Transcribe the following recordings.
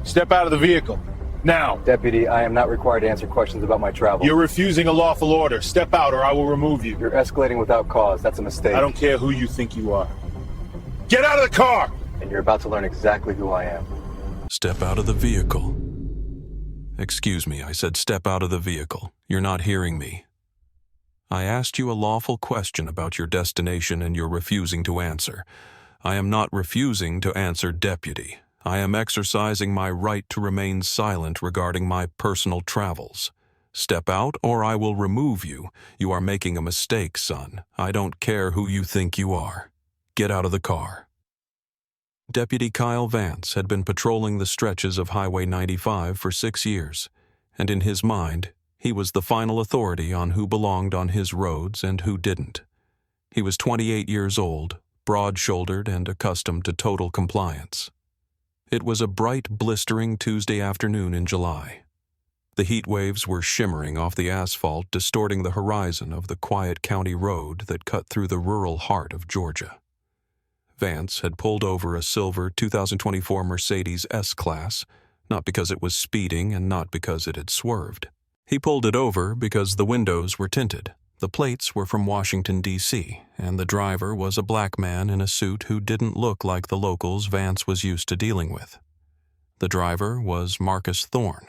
Step out of the vehicle. Now. Deputy, I am not required to answer questions about my travel. You're refusing a lawful order. Step out or I will remove you. You're escalating without cause. That's a mistake. I don't care who you think you are. Get out of the car! And you're about to learn exactly who I am. Step out of the vehicle. Excuse me, I said step out of the vehicle. You're not hearing me. I asked you a lawful question about your destination and you're refusing to answer. I am not refusing to answer, Deputy. I am exercising my right to remain silent regarding my personal travels. Step out or I will remove you. You are making a mistake, son. I don't care who you think you are. Get out of the car. Deputy Kyle Vance had been patrolling the stretches of Highway 95 for 6 years, and in his mind, he was the final authority on who belonged on his roads and who didn't. He was 28 years old, broad-shouldered and accustomed to total compliance. It was a bright, blistering Tuesday afternoon in July. The heat waves were shimmering off the asphalt, distorting the horizon of the quiet county road that cut through the rural heart of Georgia. Vance had pulled over a silver 2024 Mercedes S-Class, not because it was speeding and not because it had swerved. He pulled it over because the windows were tinted. The plates were from Washington, D.C., and the driver was a black man in a suit who didn't look like the locals Vance was used to dealing with. The driver was Marcus Thorne.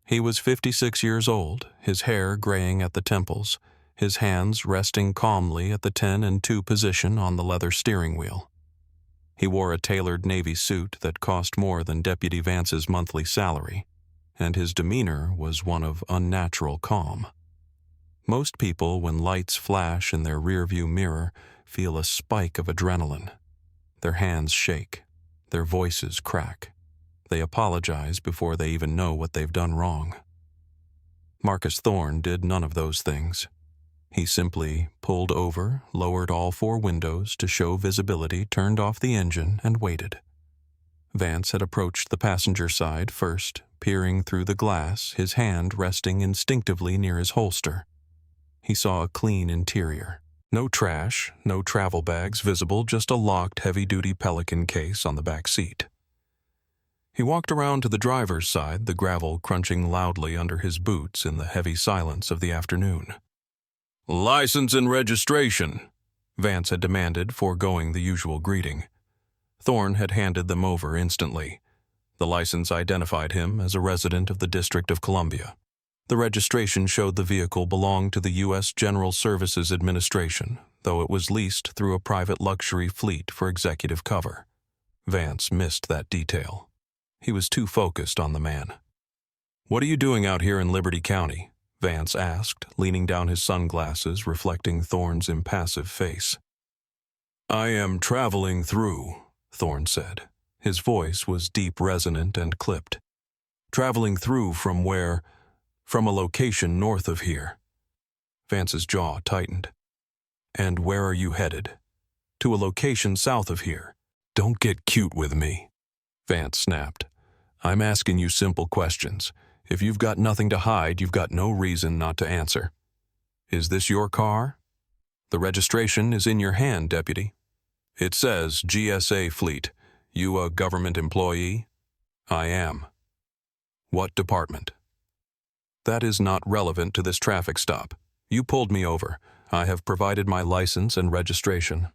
He was 56 years old, his hair graying at the temples, his hands resting calmly at the 10 and 2 position on the leather steering wheel. He wore a tailored Navy suit that cost more than Deputy Vance's monthly salary, and his demeanor was one of unnatural calm. Most people, when lights flash in their rearview mirror, feel a spike of adrenaline. Their hands shake. Their voices crack. They apologize before they even know what they've done wrong. Marcus Thorne did none of those things. He simply pulled over, lowered all 4 windows to show visibility, turned off the engine, and waited. Vance had approached the passenger side first, peering through the glass, his hand resting instinctively near his holster. He saw a clean interior. No trash, no travel bags visible, just a locked heavy-duty Pelican case on the back seat. He walked around to the driver's side, the gravel crunching loudly under his boots in the heavy silence of the afternoon. "License and registration," Vance had demanded, foregoing the usual greeting. Thorne had handed them over instantly. The license identified him as a resident of the District of Columbia. The registration showed the vehicle belonged to the U.S. General Services Administration, though it was leased through a private luxury fleet for executive cover. Vance missed that detail. He was too focused on the man. "What are you doing out here in Liberty County?" Vance asked, leaning down his sunglasses, reflecting Thorne's impassive face. "I am traveling through," Thorne said. His voice was deep, resonant, and clipped. "Traveling through from where? From a location north of here." Vance's jaw tightened. "And where are you headed?" "To a location south of here." "Don't get cute with me," Vance snapped. "I'm asking you simple questions. If you've got nothing to hide, you've got no reason not to answer. Is this your car?" "The registration is in your hand, Deputy." "It says GSA Fleet. You a government employee?" "I am." "What department?" "That is not relevant to this traffic stop. You pulled me over. I have provided my license and registration.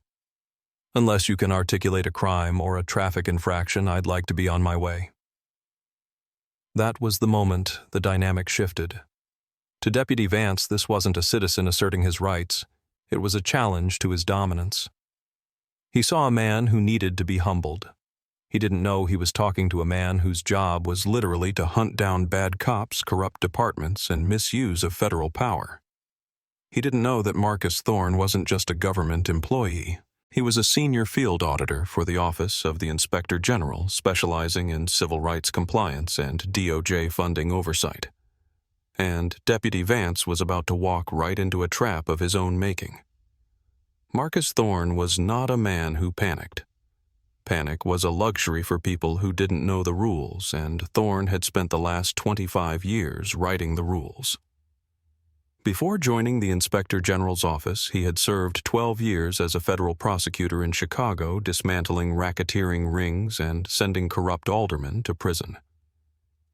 Unless you can articulate a crime or a traffic infraction, I'd like to be on my way." That was the moment the dynamic shifted. To Deputy Vance, this wasn't a citizen asserting his rights. It was a challenge to his dominance. He saw a man who needed to be humbled. He didn't know he was talking to a man whose job was literally to hunt down bad cops, corrupt departments, and misuse of federal power. He didn't know that Marcus Thorne wasn't just a government employee. He was a senior field auditor for the Office of the Inspector General, specializing in civil rights compliance and DOJ funding oversight. And Deputy Vance was about to walk right into a trap of his own making. Marcus Thorne was not a man who panicked. Panic was a luxury for people who didn't know the rules, and Thorne had spent the last 25 years writing the rules. Before joining the Inspector General's office, he had served 12 years as a federal prosecutor in Chicago, dismantling racketeering rings and sending corrupt aldermen to prison.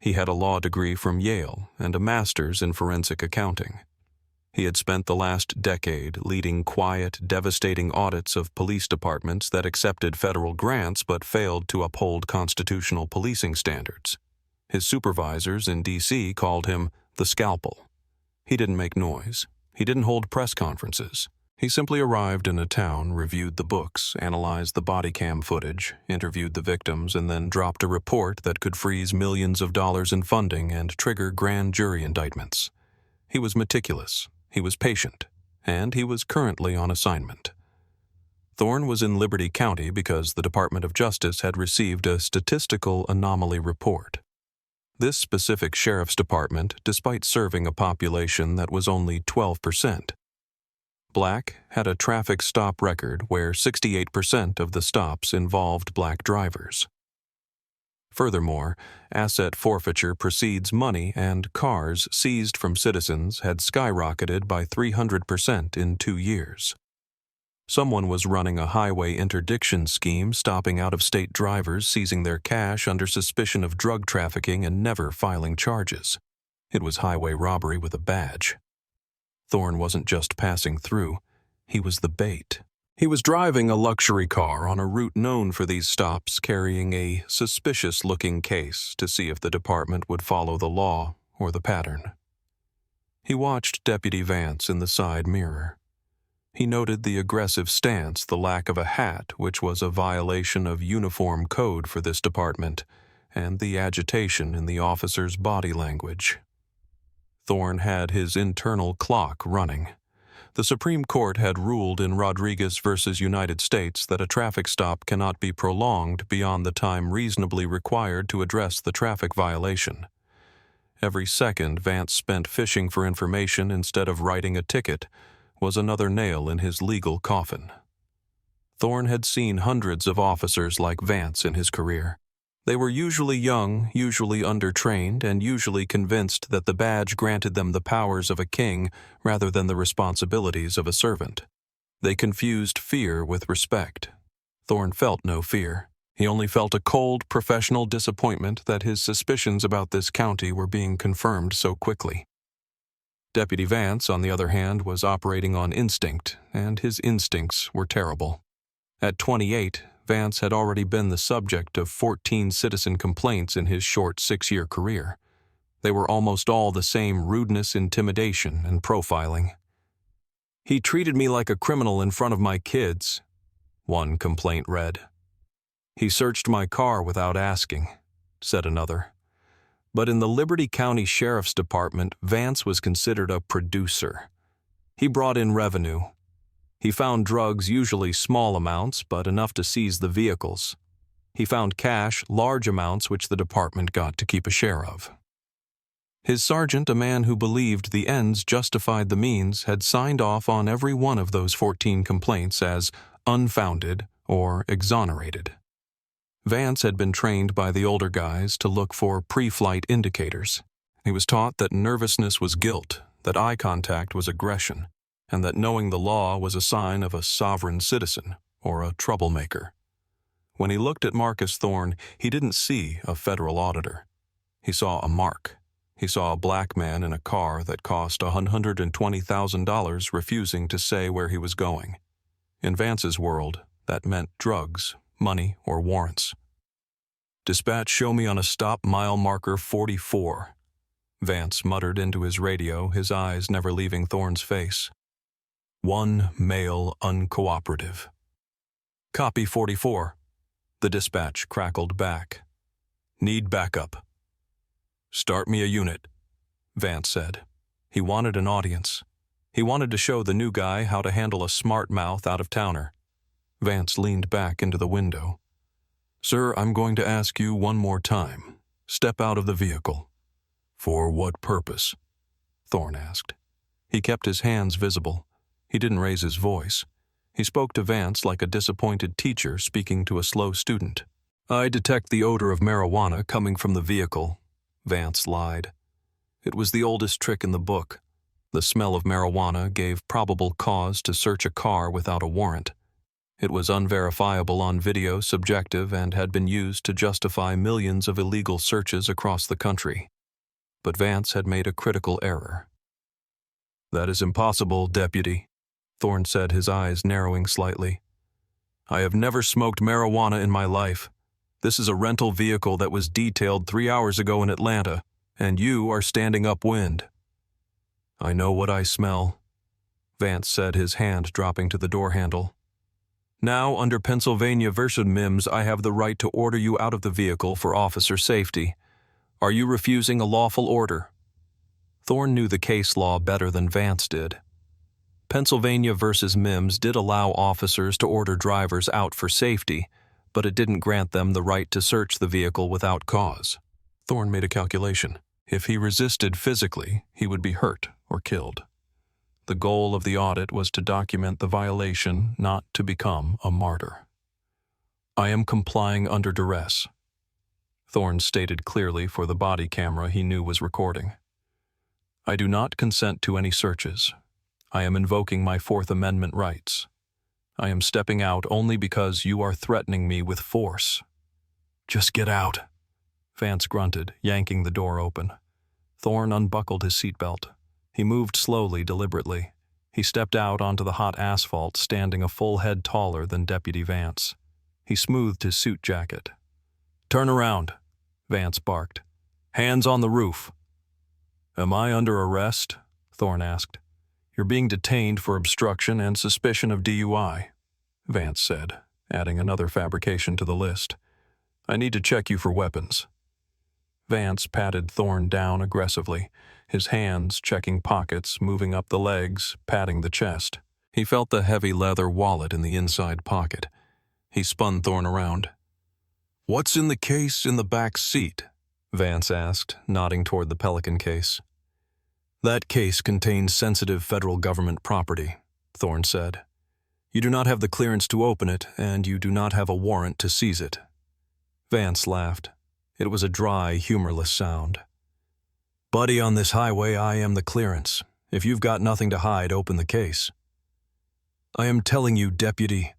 He had a law degree from Yale and a master's in forensic accounting. He had spent the last decade leading quiet, devastating audits of police departments that accepted federal grants but failed to uphold constitutional policing standards. His supervisors in D.C. called him the Scalpel. He didn't make noise. He didn't hold press conferences. He simply arrived in a town, reviewed the books, analyzed the body cam footage, interviewed the victims, and then dropped a report that could freeze millions of dollars in funding and trigger grand jury indictments. He was meticulous. He was patient, and he was currently on assignment. Thorne was in Liberty County because the Department of Justice had received a statistical anomaly report. This specific sheriff's department, despite serving a population that was only 12% black, had a traffic stop record where 68% of the stops involved black drivers. Furthermore, asset forfeiture precedes money, and cars seized from citizens had skyrocketed by 300% in 2 years. Someone was running a highway interdiction scheme, stopping out-of-state drivers, seizing their cash under suspicion of drug trafficking, and never filing charges. It was highway robbery with a badge. Thorne wasn't just passing through, he was the bait. He was driving a luxury car on a route known for these stops, carrying a suspicious-looking case to see if the department would follow the law or the pattern. He watched Deputy Vance in the side mirror. He noted the aggressive stance, the lack of a hat, which was a violation of uniform code for this department, and the agitation in the officer's body language. Thorne had his internal clock running. The Supreme Court had ruled in Rodriguez v. United States that a traffic stop cannot be prolonged beyond the time reasonably required to address the traffic violation. Every second Vance spent fishing for information instead of writing a ticket was another nail in his legal coffin. Thorne had seen hundreds of officers like Vance in his career. They were usually young, usually undertrained, and usually convinced that the badge granted them the powers of a king rather than the responsibilities of a servant. They confused fear with respect. Thorne felt no fear. He only felt a cold, professional disappointment that his suspicions about this county were being confirmed so quickly. Deputy Vance, on the other hand, was operating on instinct, and his instincts were terrible. At 28, Vance had already been the subject of 14 citizen complaints in his short 6-year career. They were almost all the same rudeness, intimidation, and profiling. "He treated me like a criminal in front of my kids," one complaint read. "He searched my car without asking," said another. But in the Liberty County Sheriff's Department, Vance was considered a producer. He brought in revenue. He found drugs, usually small amounts, but enough to seize the vehicles. He found cash, large amounts which the department got to keep a share of. His sergeant, a man who believed the ends justified the means, had signed off on every one of those 14 complaints as unfounded or exonerated. Vance had been trained by the older guys to look for pre-flight indicators. He was taught that nervousness was guilt, that eye contact was aggression, and that knowing the law was a sign of a sovereign citizen or a troublemaker. When he looked at Marcus Thorne, he didn't see a federal auditor. He saw a mark. He saw a black man in a car that cost $120,000 refusing to say where he was going. In Vance's world, that meant drugs, money, or warrants. "Dispatch, show me on a stop mile marker 44. Vance muttered into his radio, his eyes never leaving Thorne's face. "One male uncooperative." "Copy 44. The dispatch crackled back. "Need backup." "Start me a unit," Vance said. He wanted an audience. He wanted to show the new guy how to handle a smart-mouth out-of-towner. Vance leaned back into the window. "Sir, I'm going to ask you one more time. Step out of the vehicle." "For what purpose?" Thorne asked. He kept his hands visible. He didn't raise his voice. He spoke to Vance like a disappointed teacher speaking to a slow student. "I detect the odor of marijuana coming from the vehicle," Vance lied. It was the oldest trick in the book. The smell of marijuana gave probable cause to search a car without a warrant. It was unverifiable on video, subjective, and had been used to justify millions of illegal searches across the country. But Vance had made a critical error. "That is impossible, Deputy," Thorne said, his eyes narrowing slightly. "I have never smoked marijuana in my life. This is a rental vehicle that was detailed 3 hours ago in Atlanta, and you are standing upwind." "I know what I smell," Vance said, his hand dropping to the door handle. "Now, under Pennsylvania v. Mims, I have the right to order you out of the vehicle for officer safety. Are you refusing a lawful order?" Thorne knew the case law better than Vance did. Pennsylvania v. Mims did allow officers to order drivers out for safety, but it didn't grant them the right to search the vehicle without cause. Thorne made a calculation. If he resisted physically, he would be hurt or killed. The goal of the audit was to document the violation, not to become a martyr. "I am complying under duress," Thorne stated clearly for the body camera he knew was recording. "I do not consent to any searches. I am invoking my Fourth Amendment rights. I am stepping out only because you are threatening me with force." "Just get out," Vance grunted, yanking the door open. Thorne unbuckled his seatbelt. He moved slowly, deliberately. He stepped out onto the hot asphalt, standing a full head taller than Deputy Vance. He smoothed his suit jacket. "Turn around," Vance barked. "Hands on the roof." "Am I under arrest?" Thorne asked. "You're being detained for obstruction and suspicion of DUI," Vance said, adding another fabrication to the list. "I need to check you for weapons." Vance patted Thorne down aggressively, his hands checking pockets, moving up the legs, patting the chest. He felt the heavy leather wallet in the inside pocket. He spun Thorne around. "What's in the case in the back seat?" Vance asked, nodding toward the Pelican case. "That case contains sensitive federal government property," Thorne said. "You do not have the clearance to open it, and you do not have a warrant to seize it." Vance laughed. It was a dry, humorless sound. "Buddy, on this highway, I am the clearance. If you've got nothing to hide, open the case." "I am telling you, Deputy."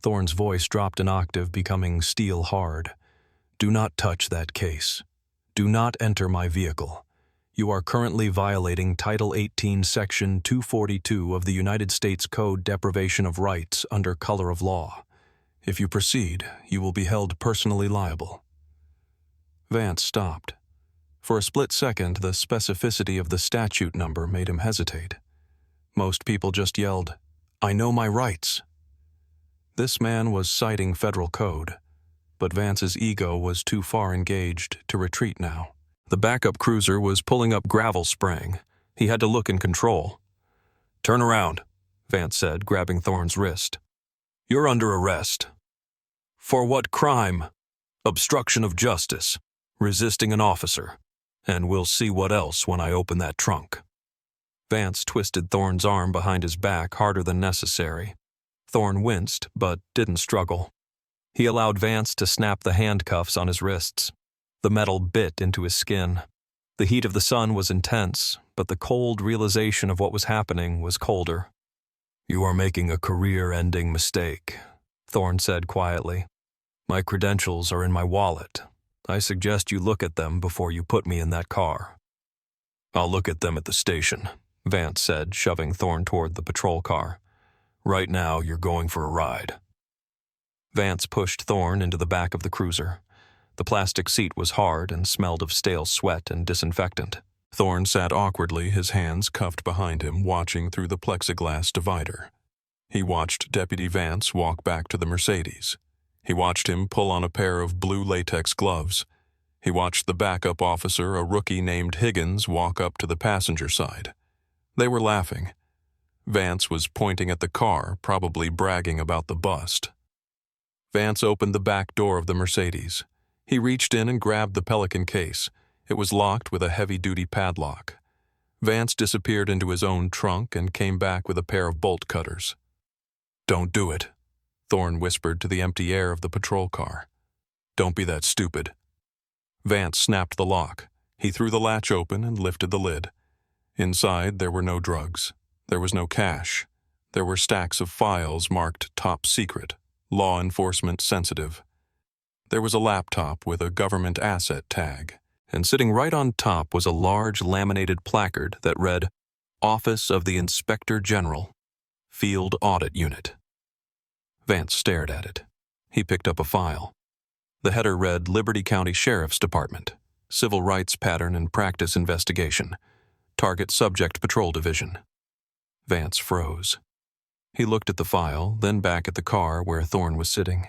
Thorne's voice dropped an octave, becoming steel hard. "Do not touch that case. Do not enter my vehicle. You are currently violating Title 18, Section 242 of the United States Code Deprivation of Rights under color of law. If you proceed, you will be held personally liable." Vance stopped. For a split second, the specificity of the statute number made him hesitate. Most people just yelled, "I know my rights." This man was citing federal code, but Vance's ego was too far engaged to retreat now. The backup cruiser was pulling up gravel spraying. He had to look in control. "Turn around," Vance said, grabbing Thorne's wrist. "You're under arrest." "For what crime?" "Obstruction of justice, resisting an officer, and we'll see what else when I open that trunk." Vance twisted Thorne's arm behind his back harder than necessary. Thorne winced, but didn't struggle. He allowed Vance to snap the handcuffs on his wrists. The metal bit into his skin. The heat of the sun was intense, but the cold realization of what was happening was colder. "You are making a career-ending mistake," Thorne said quietly. "My credentials are in my wallet. I suggest you look at them before you put me in that car." "I'll look at them at the station," Vance said, shoving Thorne toward the patrol car. "Right now, you're going for a ride." Vance pushed Thorne into the back of the cruiser. The plastic seat was hard and smelled of stale sweat and disinfectant. Thorne sat awkwardly, his hands cuffed behind him, watching through the plexiglass divider. He watched Deputy Vance walk back to the Mercedes. He watched him pull on a pair of blue latex gloves. He watched the backup officer, a rookie named Higgins, walk up to the passenger side. They were laughing. Vance was pointing at the car, probably bragging about the bust. Vance opened the back door of the Mercedes. He reached in and grabbed the Pelican case. It was locked with a heavy-duty padlock. Vance disappeared into his own trunk and came back with a pair of bolt cutters. "Don't do it," Thorne whispered to the empty air of the patrol car. "Don't be that stupid." Vance snapped the lock. He threw the latch open and lifted the lid. Inside, there were no drugs. There was no cash. There were stacks of files marked top secret, law enforcement sensitive. There was a laptop with a government asset tag, and sitting right on top was a large laminated placard that read, Office of the Inspector General, Field Audit Unit. Vance stared at it. He picked up a file. The header read Liberty County Sheriff's Department, Civil Rights Pattern and Practice Investigation, Target Subject Patrol Division. Vance froze. He looked at the file, then back at the car where Thorne was sitting.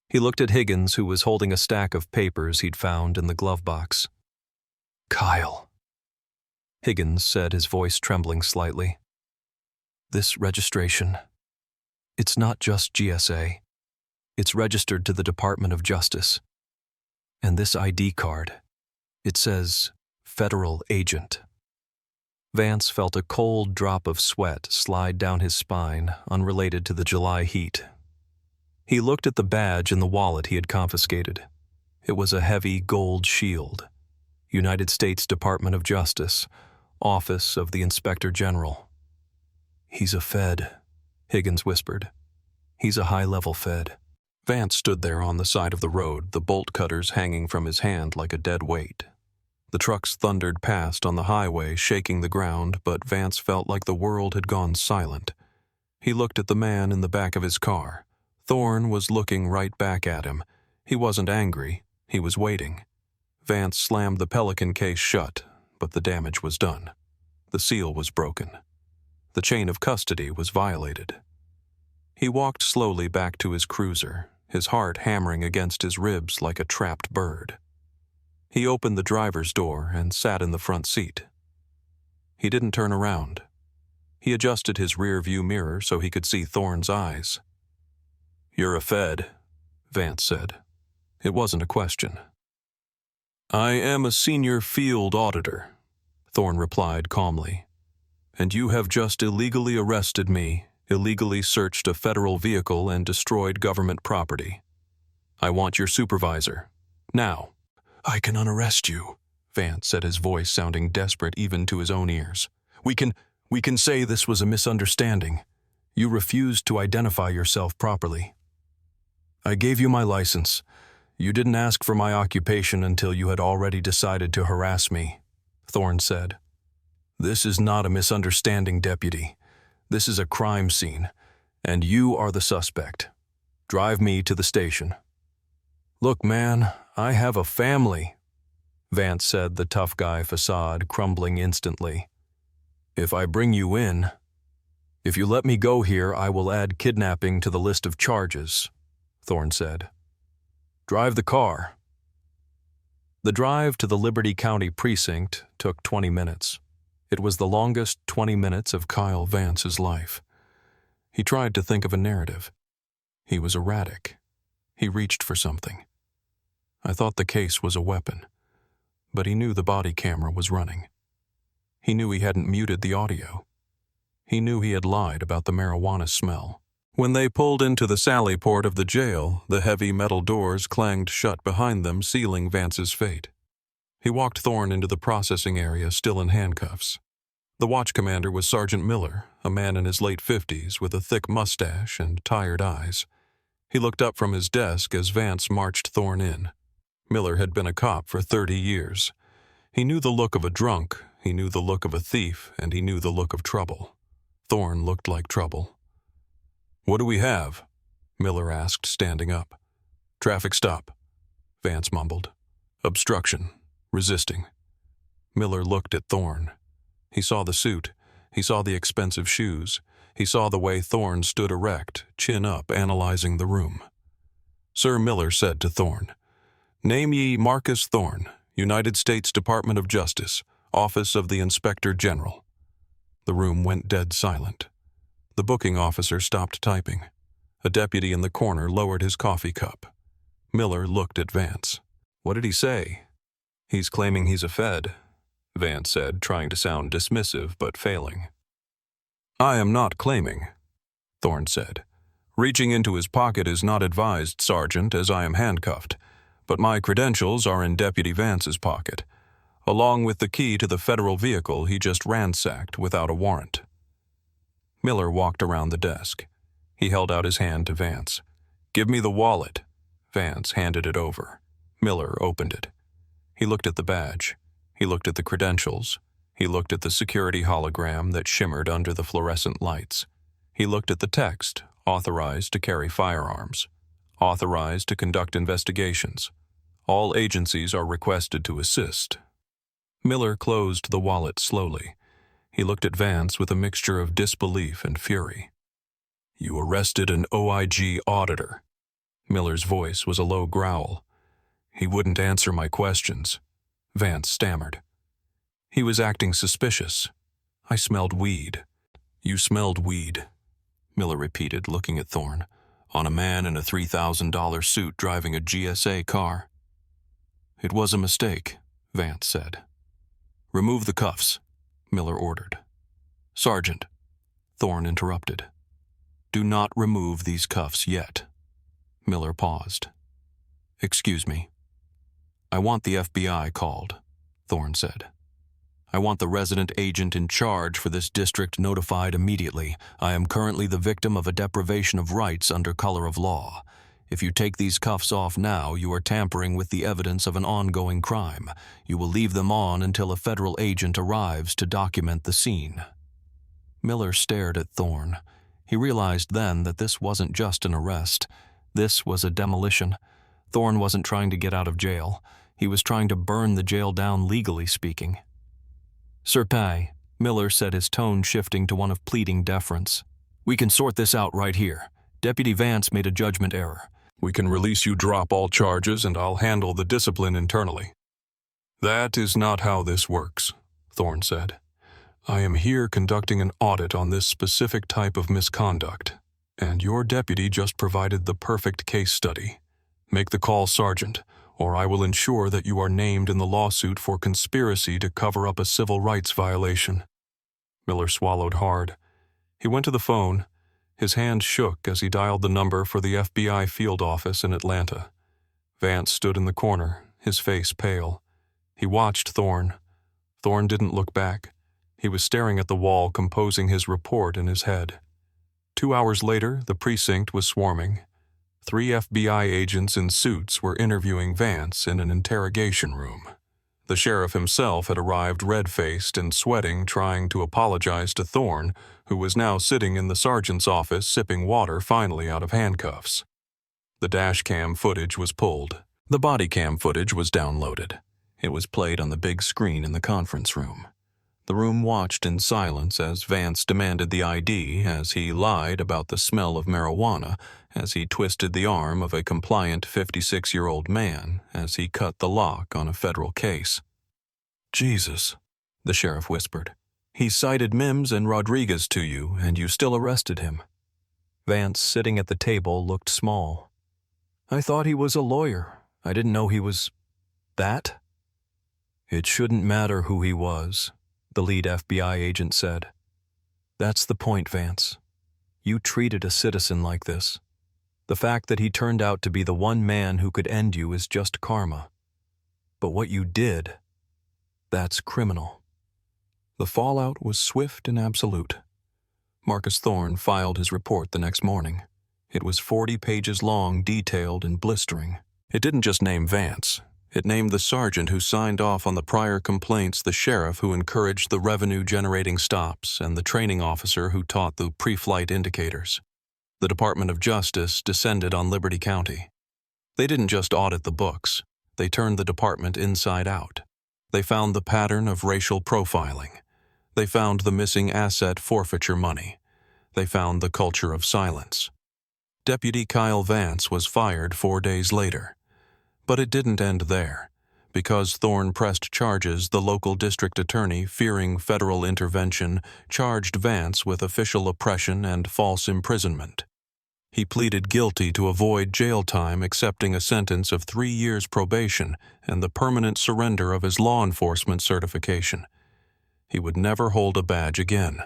He looked at Higgins, who was holding a stack of papers he'd found in the glove box. Kyle. Higgins said, his voice trembling slightly. This registration, it's not just GSA. It's registered to the Department of Justice. And this ID card, it says Federal Agent. Vance felt a cold drop of sweat slide down his spine, unrelated to the July heat. He looked at the badge in the wallet he had confiscated. It was a heavy gold shield. United States Department of Justice, Office of the Inspector General. He's a Fed, Higgins whispered. He's a high-level Fed. Vance stood there on the side of the road, the bolt cutters hanging from his hand like a dead weight. The trucks thundered past on the highway, shaking the ground, but Vance felt like the world had gone silent. He looked at the man in the back of his car. Thorne was looking right back at him. He wasn't angry. He was waiting. Vance slammed the Pelican case shut, but the damage was done. The seal was broken. The chain of custody was violated. He walked slowly back to his cruiser, his heart hammering against his ribs like a trapped bird. He opened the driver's door and sat in the front seat. He didn't turn around. He adjusted his rear-view mirror so he could see Thorne's eyes. You're a Fed, Vance said. It wasn't a question. I am a senior field auditor, Thorne replied calmly. And you have just illegally arrested me, illegally searched a federal vehicle and destroyed government property. I want your supervisor. Now. I can unarrest you, Vance said, his voice sounding desperate even to his own ears. We can say this was a misunderstanding. You refused to identify yourself properly. I gave you my license. You didn't ask for my occupation until you had already decided to harass me, Thorne said. This is not a misunderstanding, deputy. This is a crime scene, and you are the suspect. Drive me to the station. Look, man, I have a family, Vance said, the tough guy facade crumbling instantly. If I bring you in, if you let me go here, I will add kidnapping to the list of charges, Thorne said. Drive the car. The drive to the Liberty County precinct took 20 minutes. It was the longest 20 minutes of Kyle Vance's life. He tried to think of a narrative. He was erratic. He reached for something. I thought the case was a weapon, but he knew the body camera was running. He knew he hadn't muted the audio. He knew he had lied about the marijuana smell. When they pulled into the sally port of the jail, the heavy metal doors clanged shut behind them, sealing Vance's fate. He walked Thorne into the processing area, still in handcuffs. The watch commander was Sergeant Miller, a man in his late 50s with a thick mustache and tired eyes. He looked up from his desk as Vance marched Thorne in. Miller had been a cop for 30 years. He knew the look of a drunk, he knew the look of a thief, and he knew the look of trouble. Thorne looked like trouble. What do we have? Miller asked, standing up. Traffic stop, Vance mumbled. Obstruction. Resisting. Miller looked at Thorne. He saw the suit. He saw the expensive shoes. He saw the way Thorne stood erect, chin up, analyzing the room. Sir Miller said to Thorne, Name ye Marcus Thorne, United States Department of Justice, Office of the Inspector General. The room went dead silent. The booking officer stopped typing. A deputy in the corner lowered his coffee cup. Miller looked at Vance. What did he say? He's claiming he's a Fed, Vance said, trying to sound dismissive but failing. I am not claiming, Thorne said. Reaching into his pocket is not advised, Sergeant, as I am handcuffed, but my credentials are in Deputy Vance's pocket, along with the key to the federal vehicle he just ransacked without a warrant. Miller walked around the desk. He held out his hand to Vance. "Give me the wallet." Vance handed it over. Miller opened it. He looked at the badge. He looked at the credentials. He looked at the security hologram that shimmered under the fluorescent lights. He looked at the text, authorized to carry firearms, authorized to conduct investigations. All agencies are requested to assist. Miller closed the wallet slowly. He looked at Vance with a mixture of disbelief and fury. "You arrested an OIG auditor." Miller's voice was a low growl. "He wouldn't answer my questions," Vance stammered. "He was acting suspicious. I smelled weed." "You smelled weed," Miller repeated, looking at Thorne, "on a man in a $3,000 suit driving a GSA car." "It was a mistake," Vance said. "Remove the cuffs," Miller ordered. "Sergeant," Thorne interrupted. "Do not remove these cuffs yet." Miller paused. "Excuse me." "I want the FBI called," Thorne said. "I want the resident agent in charge for this district notified immediately. I am currently the victim of a deprivation of rights under color of law. If you take these cuffs off now, you are tampering with the evidence of an ongoing crime. You will leave them on until a federal agent arrives to document the scene." Miller stared at Thorne. He realized then that this wasn't just an arrest. This was a demolition. Thorne wasn't trying to get out of jail. He was trying to burn the jail down, legally speaking. "Sir Pye," Miller said, his tone shifting to one of pleading deference. "We can sort this out right here. Deputy Vance made a judgment error. We can release you, drop all charges, and I'll handle the discipline internally." "That is not how this works," Thorne said. "I am here conducting an audit on this specific type of misconduct, and your deputy just provided the perfect case study. Make the call, Sergeant, or I will ensure that you are named in the lawsuit for conspiracy to cover up a civil rights violation." Miller swallowed hard. He went to the phone. His hand shook as he dialed the number for the FBI field office in Atlanta. Vance stood in the corner, his face pale. He watched Thorne. Thorne didn't look back. He was staring at the wall, composing his report in his head. 2 hours later, the precinct was swarming. 3 FBI agents in suits were interviewing Vance in an interrogation room. The sheriff himself had arrived red-faced and sweating, trying to apologize to Thorne, who was now sitting in the sergeant's office sipping water finally out of handcuffs. The dash cam footage was pulled. The body cam footage was downloaded. It was played on the big screen in the conference room. The room watched in silence as Vance demanded the ID, as he lied about the smell of marijuana, as he twisted the arm of a compliant 56-year-old man, as he cut the lock on a federal case. "Jesus," the sheriff whispered. "He cited Mims and Rodriguez to you, and you still arrested him." Vance, sitting at the table, looked small. "I thought he was a lawyer. I didn't know he was... that?" "It shouldn't matter who he was," the lead FBI agent said. "That's the point, Vance. You treated a citizen like this. The fact that he turned out to be the one man who could end you is just karma. But what you did, that's criminal." The fallout was swift and absolute. Marcus Thorne filed his report the next morning. It was 40 pages long, detailed and blistering. It didn't just name Vance. It named the sergeant who signed off on the prior complaints, the sheriff who encouraged the revenue-generating stops, and the training officer who taught the pre-flight indicators. The Department of Justice descended on Liberty County. They didn't just audit the books. They turned the department inside out. They found the pattern of racial profiling. They found the missing asset forfeiture money. They found the culture of silence. Deputy Kyle Vance was fired 4 days later. But it didn't end there. Because Thorne pressed charges, the local district attorney, fearing federal intervention, charged Vance with official oppression and false imprisonment. He pleaded guilty to avoid jail time, accepting a sentence of 3 years probation and the permanent surrender of his law enforcement certification. He would never hold a badge again.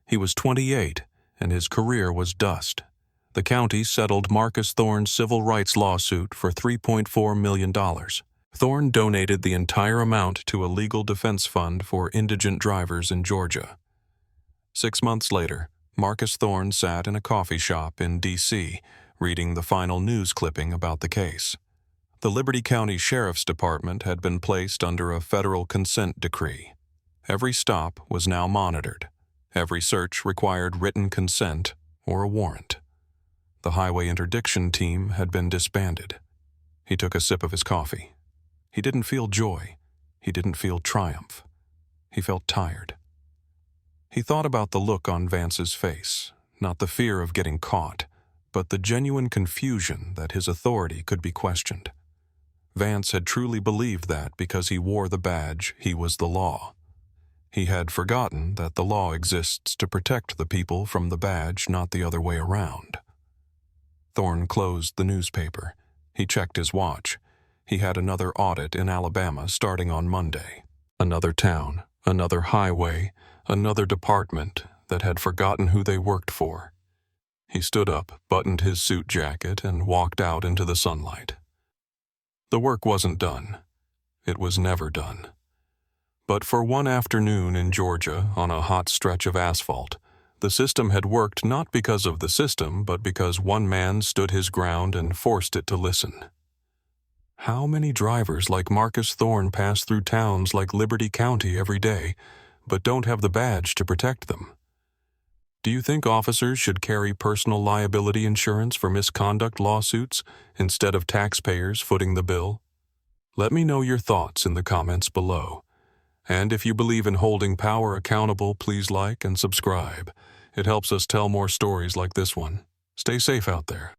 He was 28, and his career was dust. The county settled Marcus Thorne's civil rights lawsuit for $3.4 million. Thorne donated the entire amount to a legal defense fund for indigent drivers in Georgia. 6 months later, Marcus Thorne sat in a coffee shop in D.C., reading the final news clipping about the case. The Liberty County Sheriff's Department had been placed under a federal consent decree. Every stop was now monitored. Every search required written consent or a warrant. The highway interdiction team had been disbanded. He took a sip of his coffee. He didn't feel joy. He didn't feel triumph. He felt tired. He thought about the look on Vance's face, not the fear of getting caught, but the genuine confusion that his authority could be questioned. Vance had truly believed that because he wore the badge, he was the law. He had forgotten that the law exists to protect the people from the badge, not the other way around. Thorne closed the newspaper. He checked his watch. He had another audit in Alabama starting on Monday. Another town, another highway, another department that had forgotten who they worked for. He stood up, buttoned his suit jacket, and walked out into the sunlight. The work wasn't done. It was never done. But for one afternoon in Georgia, on a hot stretch of asphalt, the system had worked not because of the system, but because one man stood his ground and forced it to listen. How many drivers like Marcus Thorne pass through towns like Liberty County every day, but don't have the badge to protect them? Do you think officers should carry personal liability insurance for misconduct lawsuits instead of taxpayers footing the bill? Let me know your thoughts in the comments below. And if you believe in holding power accountable, please like and subscribe. It helps us tell more stories like this one. Stay safe out there.